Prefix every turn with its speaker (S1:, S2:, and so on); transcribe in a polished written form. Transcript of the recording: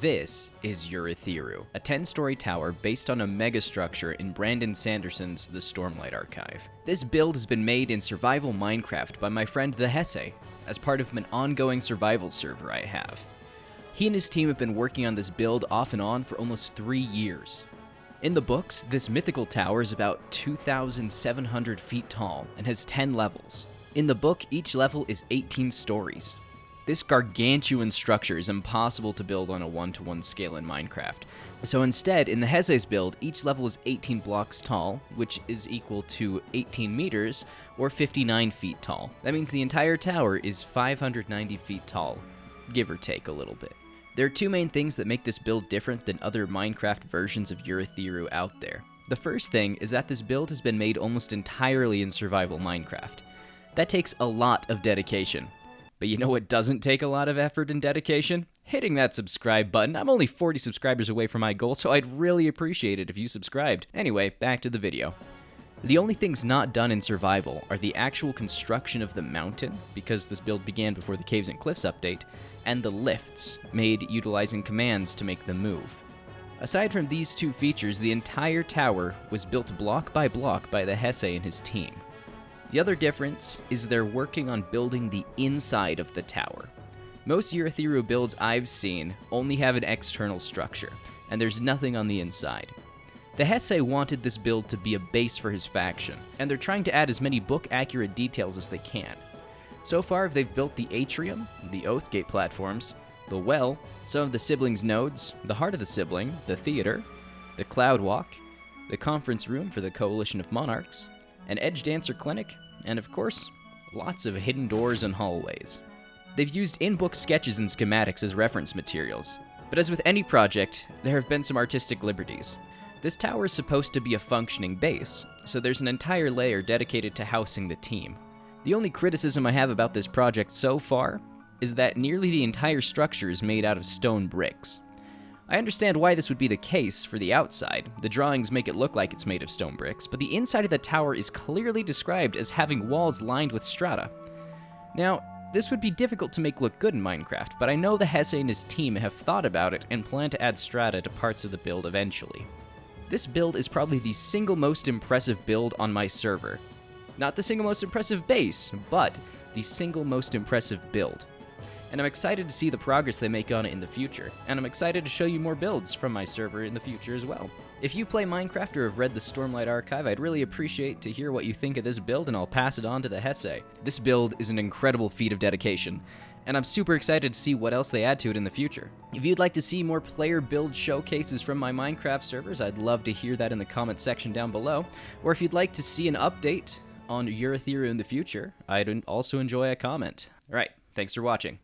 S1: This is Urithiru, a 10-story tower based on a megastructure in Brandon Sanderson's The Stormlight archive. This build has been made in survival Minecraft by my friend the Hesse, as part of an ongoing survival server I have. He and his team have been working on this build off and on for almost 3 years. In the books, this mythical tower is about 2,700 feet tall and has 10 levels. In the book, each level is 18 stories. This gargantuan structure is impossible to build on a 1-to-1 scale in Minecraft. So instead, in the Hesse's build, each level is 18 blocks tall, which is equal to 18 meters, or 59 feet tall. That means the entire tower is 590 feet tall, give or take a little bit. There are two main things that make this build different than other Minecraft versions of Urithiru out there. The first thing is that this build has been made almost entirely in survival Minecraft. That takes a lot of dedication. But you know what doesn't take a lot of effort and dedication? Hitting that subscribe button. I'm only 40 subscribers away from my goal, so I'd really appreciate it if you subscribed. Anyway, back to the video. The only things not done in survival are the actual construction of the mountain, because this build began before the Caves and Cliffs update, and the lifts, made utilizing commands to make them move. Aside from these two features, the entire tower was built block by the Hesse and his team. The other difference is they're working on building the inside of the tower. Most Urithiru builds I've seen only have an external structure, and there's nothing on the inside. The Hesse wanted this build to be a base for his faction, and they're trying to add as many book-accurate details as they can. So far, they've built the atrium, the Oathgate platforms, the well, some of the siblings' nodes, the heart of the sibling, the theater, the cloud walk, the conference room for the Coalition of Monarchs, an edge dancer clinic, and of course, lots of hidden doors and hallways. They've used in-book sketches and schematics as reference materials, but as with any project, there have been some artistic liberties. This tower is supposed to be a functioning base, so there's an entire layer dedicated to housing the team. The only criticism I have about this project so far is that nearly the entire structure is made out of stone bricks. I understand why this would be the case for the outside. The drawings make it look like it's made of stone bricks, but the inside of the tower is clearly described as having walls lined with strata. Now, this would be difficult to make look good in Minecraft, but I know the Hesse and his team have thought about it and plan to add strata to parts of the build eventually. This build is probably the single most impressive build on my server. Not the single most impressive base, but the single most impressive build. And I'm excited to see the progress they make on it in the future, and I'm excited to show you more builds from my server in the future as well. If you play Minecraft or have read the Stormlight archive, I'd really appreciate to hear what you think of this build, and I'll pass it on to the Hesse. This build is an incredible feat of dedication, and I'm super excited to see what else they add to it in the future. If you'd like to see more player build showcases from my Minecraft servers, I'd love to hear that in the comment section down below, or if you'd like to see an update on Urithiru in the future, I'd also enjoy a comment. Alright, thanks for watching.